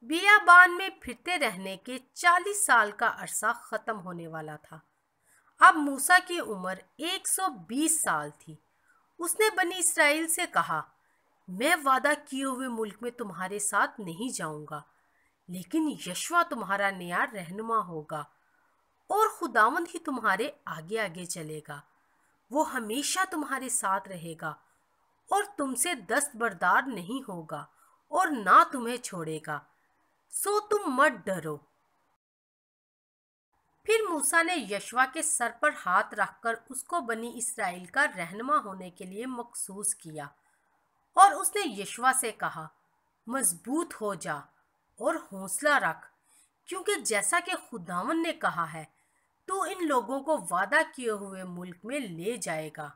بیابان میں پھرتے رہنے کے 40 سال کا عرصہ ختم ہونے والا تھا۔ اب موسیٰ کی عمر 120 سال تھی۔ اس نے بنی اسرائیل سے کہا، میں وعدہ کیے ہوئے ملک میں تمہارے ساتھ نہیں جاؤں گا، لیکن یشوع تمہارا نیا رہنما ہوگا اور خداوند ہی تمہارے آگے آگے چلے گا۔ وہ ہمیشہ تمہارے ساتھ رہے گا اور تم سے دستبردار نہیں ہوگا اور نہ تمہیں چھوڑے گا، سو تم مت ڈرو۔ پھر موسیٰ نے یشوع کے سر پر ہاتھ رکھ کر اس کو بنی اسرائیل کا رہنما ہونے کے لیے مخصوص کیا، اور اس نے یشوع سے کہا، مضبوط ہو جا اور حوصلہ رکھ، کیونکہ جیسا کہ خداوند نے کہا ہے تو ان لوگوں کو وعدہ کیے ہوئے ملک میں لے جائے گا۔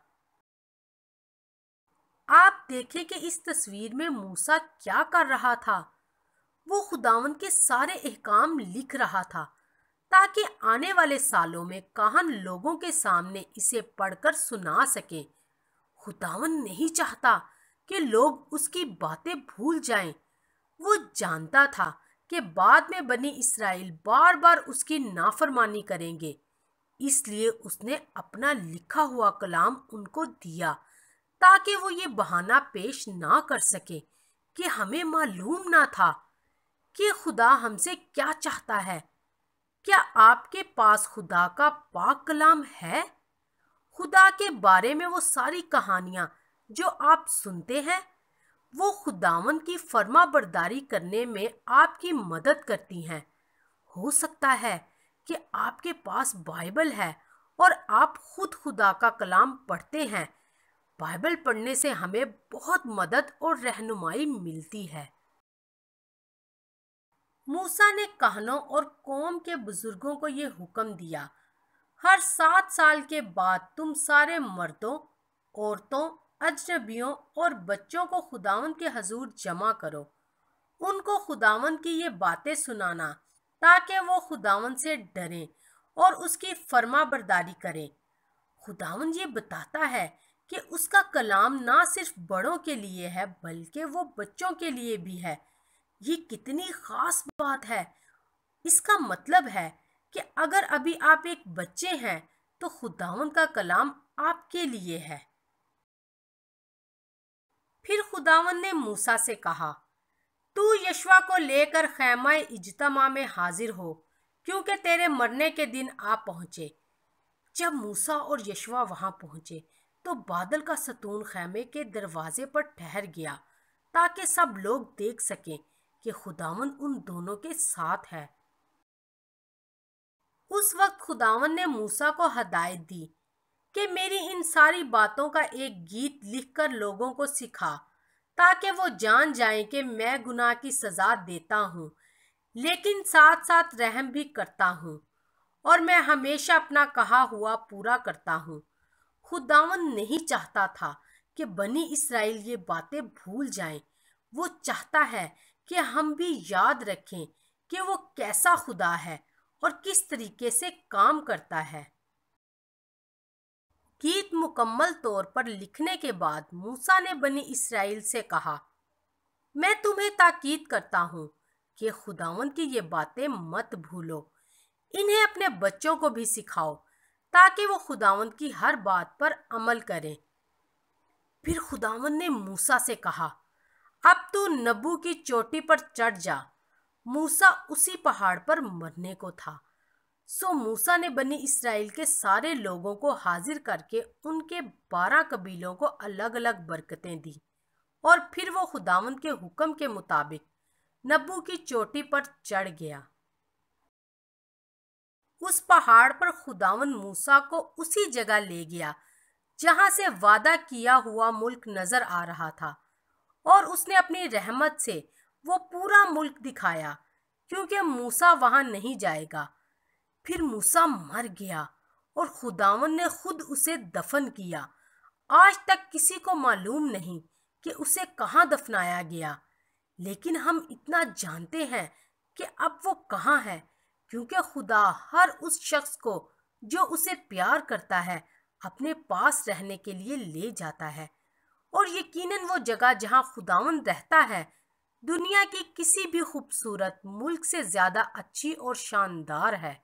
آپ دیکھیں کہ اس تصویر میں موسیٰ کیا کر رہا تھا۔ وہ خداوند کے سارے احکام لکھ رہا تھا تاکہ آنے والے سالوں میں کاہن لوگوں کے سامنے اسے پڑھ کر سنا سکیں۔ خداوند نہیں چاہتا کہ لوگ اس کی باتیں بھول جائیں۔ وہ جانتا تھا کہ بعد میں بنی اسرائیل بار بار اس کی نافرمانی کریں گے، اس لیے اس نے اپنا لکھا ہوا کلام ان کو دیا تاکہ وہ یہ بہانہ پیش نہ کر سکے کہ ہمیں معلوم نہ تھا کہ خدا ہم سے کیا چاہتا ہے۔ کیا آپ کے پاس خدا کا پاک کلام ہے؟ خدا کے بارے میں وہ ساری کہانیاں جو آپ سنتے ہیں، وہ خداوند کی فرما برداری کرنے میں آپ کی مدد کرتی ہیں۔ ہو سکتا ہے کہ آپ کے پاس بائبل ہے اور آپ خود خدا کا کلام پڑھتے ہیں۔ بائبل پڑھنے سے ہمیں بہت مدد اور رہنمائی ملتی ہے۔ موسیٰ نے کہنوں اور قوم کے بزرگوں کو یہ حکم دیا، ہر 7 سال کے بعد تم سارے مردوں، عورتوں، اجنبیوں اور بچوں کو خداوند کے حضور جمع کرو۔ ان کو خداوند کی یہ باتیں سنانا تاکہ وہ خداوند سے ڈریں اور اس کی فرما برداری کریں۔ خداوند یہ بتاتا ہے کہ اس کا کلام نہ صرف بڑوں کے لیے ہے بلکہ وہ بچوں کے لیے بھی ہے۔ یہ کتنی خاص بات ہے۔ اس کا مطلب ہے کہ اگر ابھی آپ ایک بچے ہیں تو خداوند کا کلام آپ کے لیے ہے۔ پھر خداوند نے موسیٰ سے کہا، تو یشوع کو لے کر خیمہ اجتماع میں حاضر ہو، کیونکہ تیرے مرنے کے دن آ پہنچے۔ جب موسیٰ اور یشوع وہاں پہنچے تو بادل کا ستون خیمے کے دروازے پر ٹھہر گیا تاکہ سب لوگ دیکھ سکیں کہ خداوند ان دونوں کے ساتھ ہے۔ اس وقت خداوند نے موسیٰ کو ہدایت دی کہ میری ان ساری باتوں کا ایک گیت لکھ کر لوگوں کو سکھا تاکہ وہ جان جائیں کہ میں گناہ کی سزا دیتا ہوں لیکن ساتھ ساتھ رحم بھی کرتا ہوں، اور میں ہمیشہ اپنا کہا ہوا پورا کرتا ہوں۔ خداوند نہیں چاہتا تھا کہ بنی اسرائیل یہ باتیں بھول جائیں۔ وہ چاہتا ہے کہ ہم بھی یاد رکھیں کہ وہ کیسا خدا ہے اور کس طریقے سے کام کرتا ہے۔ گیت مکمل طور پر لکھنے کے بعد موسیٰ نے بنی اسرائیل سے کہا، میں تمہیں تاکید کرتا ہوں کہ خداوند کی یہ باتیں مت بھولو، انہیں اپنے بچوں کو بھی سکھاؤ تاکہ وہ خداوند کی ہر بات پر عمل کریں۔ پھر خداوند نے موسیٰ سے کہا، اب تو نبو کی چوٹی پر چڑھ جا۔ موسیٰ اسی پہاڑ پر مرنے کو تھا۔ سو موسیٰ نے بنی اسرائیل کے سارے لوگوں کو حاضر کر کے ان کے 12 قبیلوں کو الگ الگ برکتیں دی، اور پھر وہ خداوند کے حکم کے مطابق نبو کی چوٹی پر چڑھ گیا۔ اس پہاڑ پر خداوند موسیٰ کو اسی جگہ لے گیا جہاں سے وعدہ کیا ہوا ملک نظر آ رہا تھا، اور اس نے اپنی رحمت سے وہ پورا ملک دکھایا، کیونکہ موسیٰ وہاں نہیں جائے گا۔ پھر موسیٰ مر گیا اور خداوند نے خود اسے دفن کیا۔ آج تک کسی کو معلوم نہیں کہ اسے کہاں دفنایا گیا، لیکن ہم اتنا جانتے ہیں کہ اب وہ کہاں ہے، کیونکہ خدا ہر اس شخص کو جو اسے پیار کرتا ہے اپنے پاس رہنے کے لیے لے جاتا ہے، اور یقیناً وہ جگہ جہاں خداوند رہتا ہے دنیا کی کسی بھی خوبصورت ملک سے زیادہ اچھی اور شاندار ہے۔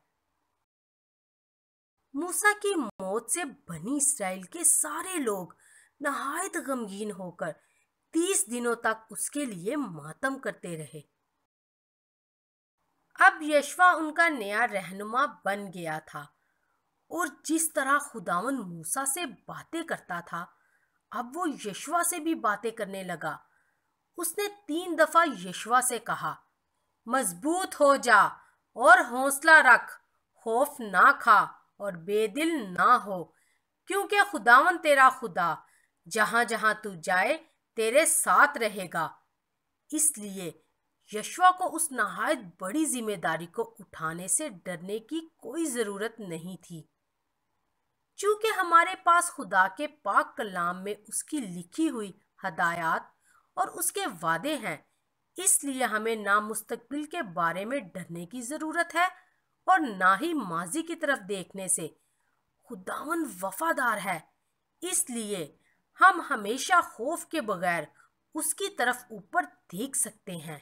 موسیٰ کی موت سے بنی اسرائیل کے سارے لوگ نہایت غمگین ہو کر 30 دنوں تک اس کے لیے ماتم کرتے رہے۔ اب یشوع ان کا نیا رہنما بن گیا تھا، اور جس طرح خداوند موسیٰ سے باتیں کرتا تھا، اب وہ یشوع سے بھی باتیں کرنے لگا۔ اس نے 3 دفعہ یشوع سے کہا، مضبوط ہو جا اور حوصلہ رکھ، خوف نہ کھا اور بے دل نہ ہو، کیونکہ خداوند تیرا خدا جہاں جہاں تو جائے تیرے ساتھ رہے گا۔ اس لیے یشوع کو اس نہایت بڑی ذمہ داری کو اٹھانے سے ڈرنے کی کوئی ضرورت نہیں تھی۔ چونکہ ہمارے پاس خدا کے پاک کلام میں اس کی لکھی ہوئی ہدایات اور اس کے وعدے ہیں، اس لیے ہمیں نہ مستقبل کے بارے میں ڈرنے کی ضرورت ہے اور نہ ہی ماضی کی طرف دیکھنے سے۔ خداوند وفادار ہے، اس لیے ہم ہمیشہ خوف کے بغیر اس کی طرف اوپر دیکھ سکتے ہیں۔